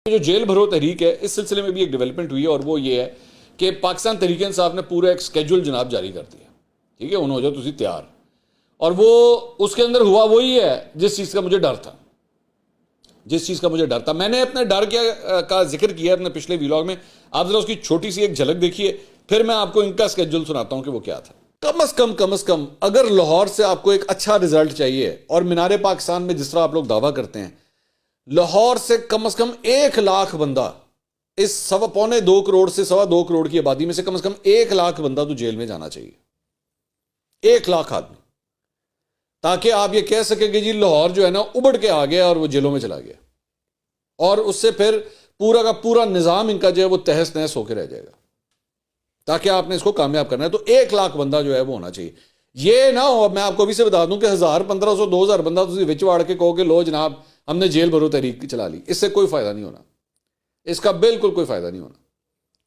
جو جیل بھرو تحریک ہے اس سلسلے میں بھی ایک ڈیولپمنٹ ہوئی ہے، اور وہ یہ ہے کہ پاکستان تحریک انصاف نے پورا ایک سکیجول جناب جاری کر دیا. ٹھیک ہے، انہوں ہو جاؤ تسی تیار. اور وہ اس کے اندر ہوا وہی ہے جس چیز کا مجھے ڈر تھا، میں نے اپنے ڈر کا ذکر کیا اپنے پچھلے ویلاگ میں. آپ ذرا اس کی چھوٹی سی ایک جھلک دیکھیے، پھر میں آپ کو ان کا سکیجول سناتا ہوں کہ وہ کیا تھا. کم از کم اگر لاہور سے آپ کو ایک اچھا رزلٹ چاہیے، اور مینار پاکستان میں جس طرح آپ لوگ دعویٰ کرتے ہیں، لاہور سے کم از کم 1,00,000 بندہ، اس 2.25 کروڑ سے 2.25 کروڑ کی آبادی میں سے کم از کم 1,00,000 بندہ تو جیل میں جانا چاہیے. 1,00,000 آدمی، تاکہ آپ یہ کہہ سکیں کہ جی لاہور جو ہے نا ابڑ کے آ گیا اور وہ جیلوں میں چلا گیا، اور اس سے پھر پورا کا پورا نظام ان کا جو ہے وہ تہس نہس ہو کے رہ جائے گا. تاکہ آپ نے اس کو کامیاب کرنا ہے تو 1,00,000 بندہ جو ہے وہ ہونا چاہیے. یہ نہ ہو، میں آپ کو ابھی سے بتا دوں کہ 1,000 1,500 2,000 بندہ تسی وچ واڑ کے کہو کہ لو جناب ہم نے جیل بھرو تحریک چلا لی، اس سے کوئی فائدہ نہیں ہونا، اس کا بالکل کوئی فائدہ نہیں ہونا.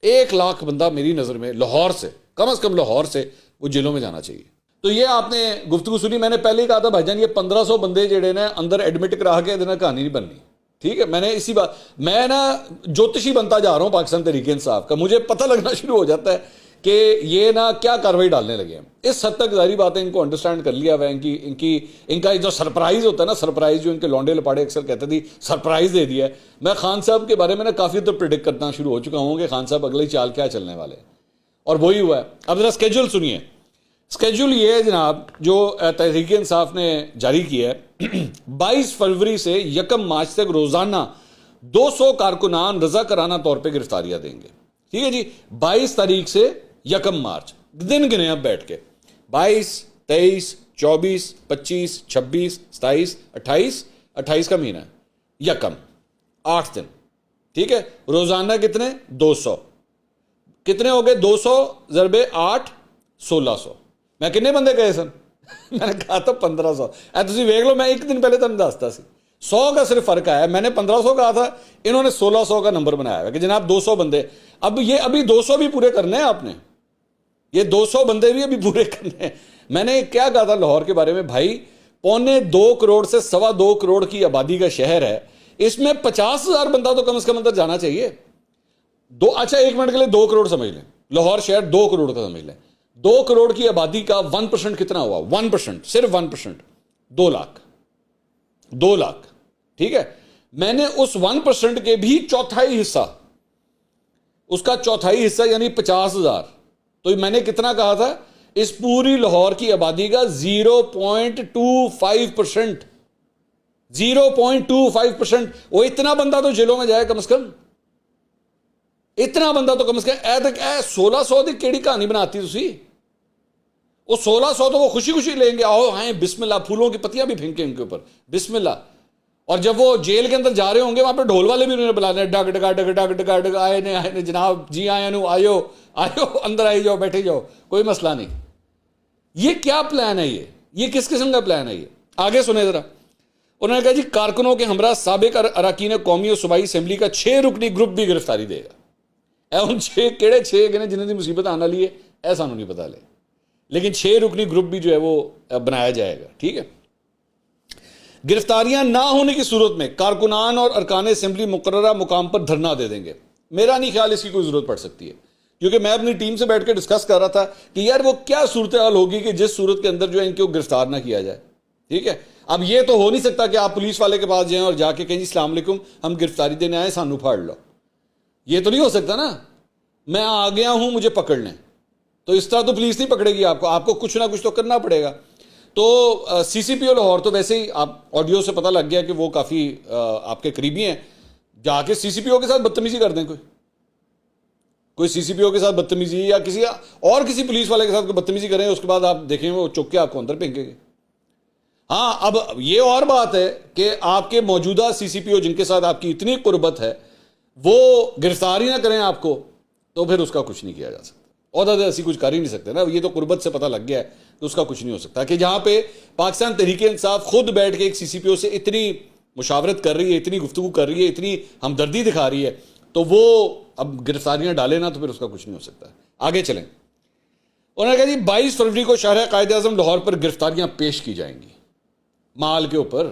1,00,000 بندہ میری نظر میں لاہور سے، کم از کم لاہور سے وہ جیلوں میں جانا چاہیے. تو یہ آپ نے گفتگو سنی. میں نے پہلے ہی کہا تھا بھائی جان، یہ 1,500 بندے جڑے نے اندر ایڈمٹ کرا کے دینا کہانی نہیں بننی. ٹھیک ہے، میں نے اسی بات، میں نا جوتشی بنتا جا رہا ہوں پاکستان تحریک انصاف کا. مجھے پتہ لگنا شروع ہو جاتا ہے کہ یہ نا کیا کاروائی ڈالنے لگے ہیں. اس حد تک ظاہری بات ہے ان کو انڈرسٹینڈ کر لیا ہوا ہے. ان کا جو سرپرائز ہوتا ہے نا، سرپرائز جو ان کے لونڈے لپاڑے اکثر کہتے تھے سرپرائز دے دیا ہے. میں خان صاحب کے بارے میں نا کافی حد تک پریڈکٹ کرنا شروع ہو چکا ہوں کہ خان صاحب اگلی چال کیا چلنے والے ہیں، اور وہی ہوا ہے. اب ذرا اسکیجول سنیے. اسکیجول یہ ہے جناب جو تحریک انصاف نے جاری کیا ہے. 22 فروری سے 1 مارچ تک روزانہ 200 کارکنان رضاکارانہ طور پہ گرفتاریاں دیں گے. ٹھیک ہے جی، 22 تاریخ سے 1 مارچ دن گنے اب بیٹھ کے 22 23 24 25 26 27 28 کا مہینہ ہے، 8 دن. ٹھیک ہے، روزانہ کتنے؟ 200. کتنے ہو گئے؟ 200 ضربے 8 1600. میں کتنے بندے گئے سن؟ میں نے کہا تھا 1500. تسی ویکھ لو، میں ایک دن پہلے تمہیں دستا سی 100 کا صرف فرق آیا. میں نے 1500 کہا تھا، انہوں نے 1600 کا نمبر بنایا ہے کہ جناب 200 بندے. ابھی 200 بھی پورے کرنے ہیں آپ نے، یہ 200 بندے بھی ابھی پورے کرنے ہیں. میں نے کیا کہا تھا لاہور کے بارے میں؟ بھائی 2.25 کروڑ سے 2.25 کروڑ کی آبادی کا شہر ہے، اس میں 50,000 بندہ تو کم از کم اندر جانا چاہیے. اچھا 1 منٹ کے لیے 2 کروڑ سمجھ لیں، لاہور شہر 2 کروڑ کا سمجھ لیں. 2 کروڑ کی آبادی کا 1% کتنا ہوا؟ 1%، صرف 1%، 2 لاکھ. ٹھیک ہے، میں نے اس 1% کے بھی چوتھائی حصہ، اس کا چوتھائی حصہ یعنی 50,000، تو میں نے کتنا کہا تھا؟ اس پوری لاہور کی آبادی کا 0.25%. 0.25%. وہ اتنا بندہ تو جیلوں میں جائے کم از کم، اتنا بندہ تو کم از کم. 1600 کی کیڑی کہانی بناتی تسی؟ وہ 1600 تو وہ خوشی خوشی لیں گے، آؤ ہائیں بسم اللہ، پھولوں کی پتیاں بھی پھینکیں ان کے اوپر بسم اللہ. اور جب وہ جیل کے اندر جا رہے ہوں گے وہاں پہ ڈھول والے بھی انہوں نے بلانے، ڈگ ڈگا ڈگ ڈگ ڈگا ڈگ، آئے نے جناب، جی آئے نو، آئیو اندر آئی جاؤ، بیٹھے جاؤ، کوئی مسئلہ نہیں. یہ کیا پلان ہے؟ یہ کس قسم کا پلان ہے؟ یہ آگے سنیں ذرا. انہوں نے کہا جی کارکنوں کے ہمراہ سابق اراکین قومی اور صوبائی اسمبلی کا 6 رکنی گروپ بھی گرفتاری دے گا. ان 6 کیڑے 6 گنے جنہیں دی مصیبت آنا لیے ایسا نہیں پتا لے، لیکن 6 رکنی گروپ بھی جو ہے وہ بنایا جائے گا. ٹھیک ہے، گرفتاریاں نہ ہونے کی صورت میں کارکنان اور ارکان اسمبلی مقررہ مقام پر دھرنا دے دیں گے. میرا نہیں خیال اس کی کوئی ضرورت پڑ سکتی ہے، کیونکہ میں اپنی ٹیم سے بیٹھ کے ڈسکس کر رہا تھا کہ یار وہ کیا صورتحال ہوگی کہ جس صورت کے اندر جو ہے ان کو گرفتار نہ کیا جائے. ٹھیک ہے، اب یہ تو ہو نہیں سکتا کہ آپ پولیس والے کے پاس جائیں اور جا کے کہیں جی السلام علیکم ہم گرفتاری دینے آئے، سانو پھاڑ لو. یہ تو نہیں ہو سکتا نا، میں آ گیا ہوں مجھے پکڑ لیں. تو اس طرح تو پولیس نہیں پکڑے گی آپ کو کچھ نہ کچھ تو کرنا پڑے گا. تو سی سی پی او لاہور تو ویسے ہی آپ آڈیو سے پتہ لگ گیا کہ وہ کافی آپ کے قریبی ہیں. جا کے سی سی پی او کے ساتھ بدتمیزی کر دیں، کوئی سی سی پی او کے ساتھ بدتمیزی یا کسی پولیس والے کے ساتھ بدتمیزی کریں، اس کے بعد آپ دیکھیں وہ چک کے آپ کو اندر پھینکیں گے. ہاں اب یہ اور بات ہے کہ آپ کے موجودہ سی سی پی او جن کے ساتھ آپ کی اتنی قربت ہے وہ گرفتاری نہ کریں آپ کو، تو پھر اس کا کچھ نہیں کیا جا سکتا. عہدہ ایسی کچھ کر ہی نہیں سکتے نا. یہ تو قربت سے پتہ لگ گیا ہے کہ اس کا کچھ نہیں ہو سکتا. کہ جہاں پہ پاکستان تحریک انصاف خود بیٹھ کے ایک سی سی پی او سے اتنی مشاورت کر رہی ہے، اتنی گفتگو کر رہی ہے، اتنی ہمدردی دکھا رہی ہے، تو وہ اب گرفتاریاں ڈالے نا تو پھر اس کا کچھ نہیں ہو سکتا. آگے چلیں. انہوں نے کہا جی 22 فروری کو شاہراہ قائد اعظم لاہور پر گرفتاریاں پیش کی جائیں گی. مال کے اوپر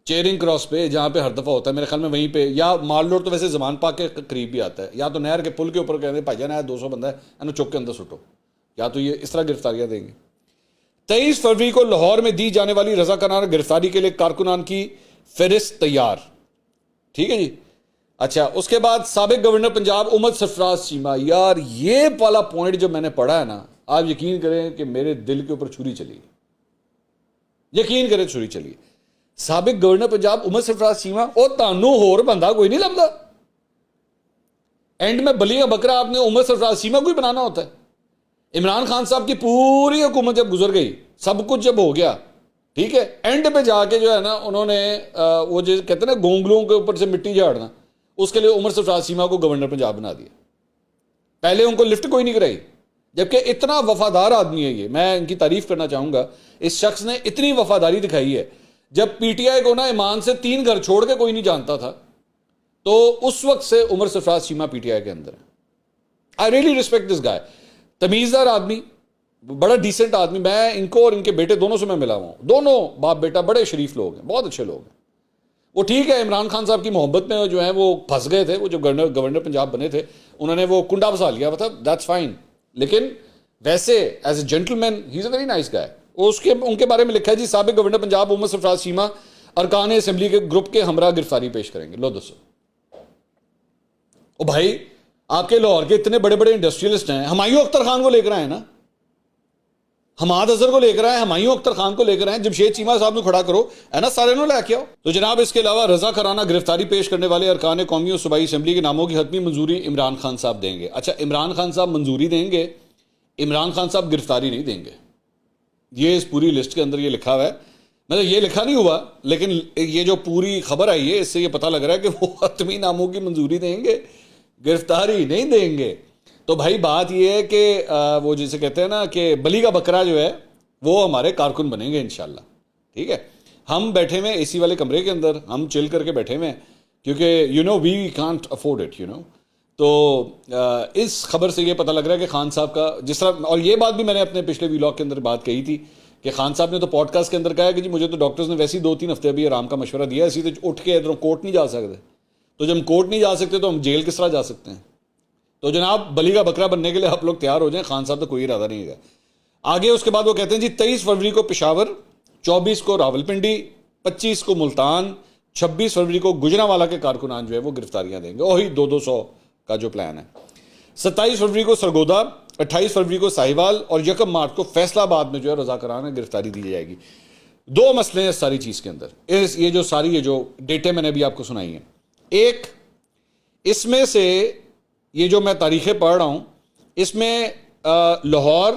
چیرنگ کراس پہ جہاں پہ ہر دفعہ ہوتا ہے میرے خیال میں وہیں پہ, یا مال روڈ تو ویسے زمان پاک کے قریب بھی آتا ہے, یا تو نہر کے پل کے اوپر کہتے ہیں بھائی جان آیا 200 بندہ ہے انہوں چوک کے اندر سٹو, یا تو یہ اس طرح گرفتاریاں دیں گے. 23 فروری کو لاہور میں دی جانے والی رضاکارانہ گرفتاری کے لیے کارکنان کی فہرست تیار. ٹھیک ہے جی. اچھا, اس کے بعد سابق گورنر پنجاب امت سرفراز چیمہ. یار یہ والا پوائنٹ جب میں نے پڑھا ہے نا, آپ یقین کریں کہ میرے دل کے اوپر چھری چلی, یقین کریں چھری چلی. سابق گورنر پنجاب امت سرفراز چیمہ, او تانوں ہور بندہ کوئی نہیں لبدا. اینڈ میں بلی کا بکرا آپ نے امت سرفراز چیمہ کو ہی بنانا ہوتا ہے. عمران خان صاحب کی پوری حکومت جب گزر گئی, سب کچھ جب ہو گیا, ٹھیک ہے, اینڈ پہ جا کے جو ہے نا انہوں نے وہ جو کہتے ہیں نا گونگلوں کے اوپر سے مٹی جھاڑنا, اس کے لیے عمر سرفراز چیمہ کو گورنر پنجاب بنا دیا. پہلے ان کو لفٹ کوئی نہیں کرائی, جبکہ اتنا وفادار آدمی ہے یہ. میں ان کی تعریف کرنا چاہوں گا, اس شخص نے اتنی وفاداری دکھائی ہے. جب پی ٹی آئی کو نا ایمان سے 3 گھر چھوڑ کے کوئی نہیں جانتا تھا, تو اس وقت سے عمر سرفراز چیمہ پی ٹی آئی کے اندر ہے. آئی ریئلی ریسپیکٹ دس گائے. تمیزدار آدمی, بڑا ڈیسنٹ آدمی. میں ان کو اور ان کے بیٹے دونوں سے میں ملا ہوا ہوں, دونوں باپ بیٹا بڑے شریف لوگ ہیں, بہت اچھے لوگ ہیں. وہ ٹھیک ہے عمران خان صاحب کی محبت میں جو ہے وہ پھنس گئے تھے, وہ جو گورنر پنجاب بنے تھے انہوں نے وہ کنڈا بسا لیا تھا, دیٹس فائن. لیکن ویسے as a gentleman he is a very nice guy. ان کے بارے میں لکھا ہے جی سابق گورنر پنجاب امت سرفراز چیمہ ارکان اسمبلی کے گروپ کے ہمراہ گرفتاری پیش کریں گے. لو دوستو, او بھائی آپ کے لاہور کے اتنے بڑے بڑے انڈسٹریلسٹ ہیں, ہمایوں اختر خان کو لے کر آئے نا, حماد اظہر کو لے کر آئے, ہمایوں اختر خان کو لے کر آئے, جمشید چیمہ صاحب نے کھڑا کرو ہے نا, سارے نو لے کے آؤ. تو جناب اس کے علاوہ رضاکارانہ گرفتاری پیش کرنے والے ارکان قومی اور صوبائی اسمبلی کے ناموں کی حتمی منظوری عمران خان صاحب دیں گے. اچھا, عمران خان صاحب منظوری دیں گے, عمران خان صاحب گرفتاری نہیں دیں گے. یہ اس پوری لسٹ کے اندر یہ لکھا ہوا ہے, مطلب یہ لکھا نہیں ہوا, لیکن یہ جو پوری خبر آئی ہے اس سے یہ پتہ لگ رہا ہے کہ وہ حتمی ناموں کی منظوری دیں گے, گرفتاری نہیں دیں گے. تو بھائی بات یہ ہے کہ وہ جسے کہتے ہیں نا کہ بلی کا بکرا جو ہے وہ ہمارے کارکن بنیں گے انشاءاللہ. ٹھیک ہے, ہم بیٹھے ہوئے اے سی والے کمرے کے اندر, ہم چل کر کے بیٹھے ہوئے ہیں, کیونکہ وی کانٹ افورڈ اٹ تو اس خبر سے یہ پتہ لگ رہا ہے کہ خان صاحب کا جس طرح, اور یہ بات بھی میں نے اپنے پچھلے ویلاگ کے اندر بات کہی تھی کہ خان صاحب نے تو پوڈ کاسٹ کے اندر کہا ہے کہ جی مجھے تو ڈاکٹرز نے ویسے ہی 2-3 ہفتے ابھی آرام کا مشورہ دیا ہے, اسی تو اٹھ کے ادھر کورٹ نہیں جا سکتے. تو جب ہم کورٹ نہیں جا سکتے تو ہم جیل کس طرح جا سکتے ہیں؟ تو جناب بلی کا بکرا بننے کے لیے آپ لوگ تیار ہو جائیں, خان صاحب تو کوئی ارادہ نہیں ہے. آگے اس کے بعد وہ کہتے ہیں جی 23 فروری کو پشاور, 24 کو راولپنڈی, 25 کو ملتان, 26 فروری کو گجرانوالہ کے کارکنان جو ہے وہ گرفتاریاں دیں گے, وہی 200 کا جو پلان ہے. 27 فروری کو سرگودا, 28 فروری کو ساہیوال, اور 1 مارچ کو فیصل آباد میں جو ہے رضاکارانہ گرفتاری دی جائے گی. 2 مسئلے ہیں اس ساری چیز کے اندر, یہ جو ساری یہ جو ڈیٹے میں نے ابھی آپ کو سنائی ہیں. ایک, اس میں سے یہ جو میں تاریخیں پڑھ رہا ہوں اس میں لاہور,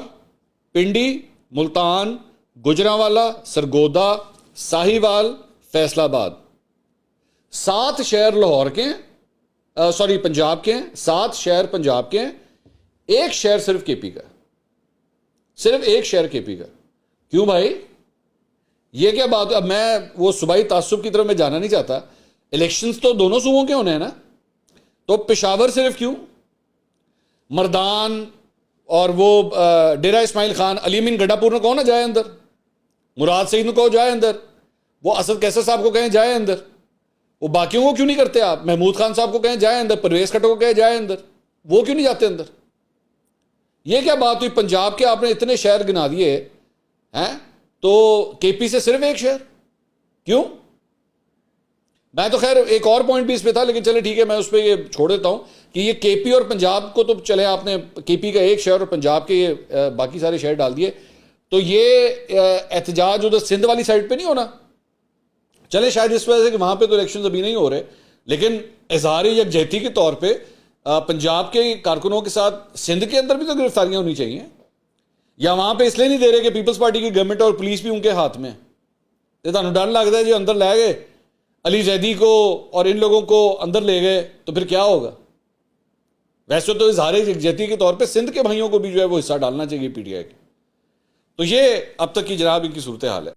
پنڈی, ملتان, گجرانوالہ, سرگودا, ساہیوال, فیصل آباد, 7 شہر لاہور کے ہیں, پنجاب کے ہیں, 7 شہر پنجاب کے ہیں, 1 شہر صرف کے پی کا, صرف 1 شہر کے پی کا. کیوں بھائی یہ کیا بات ہے؟ اب میں وہ صوبائی تعصب کی طرف میں جانا نہیں چاہتا, الیکشنز تو دونوں صوبوں کے ہونے ہیں نا, تو پشاور صرف کیوں؟ مردان اور وہ ڈیرہ اسماعیل خان, علی امین گڈھا پور نے کہو نا جائے اندر, مراد سعید نے کہو جائے اندر, وہ اسد کیسر صاحب کو کہیں جائے اندر, وہ باقیوں کو کیوں نہیں کرتے آپ؟ محمود خان صاحب کو کہیں جائے اندر, پرویز کھٹو کو کہیں جائے اندر, وہ کیوں نہیں جاتے اندر؟ یہ کیا بات ہوئی؟ پنجاب کے آپ نے اتنے شہر گنا دیے ہیں, تو کے پی سے صرف 1 شہر کیوں؟ میں تو خیر ایک اور پوائنٹ بھی اس پہ تھا, لیکن چلے ٹھیک ہے میں اس پہ یہ چھوڑ دیتا ہوں کہ یہ کے پی اور پنجاب کو تو چلے آپ نے کے پی کا 1 شہر اور پنجاب کے یہ باقی سارے شہر ڈال دیے, تو یہ احتجاج ادھر سندھ والی سائڈ پہ نہیں ہونا. چلے شاید اس وجہ سے کہ وہاں پہ تو الیکشنز ابھی نہیں ہو رہے, لیکن اظہار یکجہتی کے طور پہ پنجاب کے کارکنوں کے ساتھ سندھ کے اندر بھی تو گرفتاریاں ہونی چاہیے. یا وہاں پہ اس لیے نہیں دے رہے کہ پیپلز پارٹی کی گورنمنٹ اور پولیس بھی ان کے ہاتھ میں, یہ تمہیں ڈر لگتا ہے جو اندر لے گئے علی زیدی کو اور ان لوگوں کو اندر لے گئے تو پھر کیا ہوگا؟ ویسے تو اظہار یکجہتی کے طور پہ سندھ کے بھائیوں کو بھی جو ہے وہ حصہ ڈالنا چاہیے پی ٹی آئی کے. تو یہ اب تک کی جناب ان کی صورتحال ہے.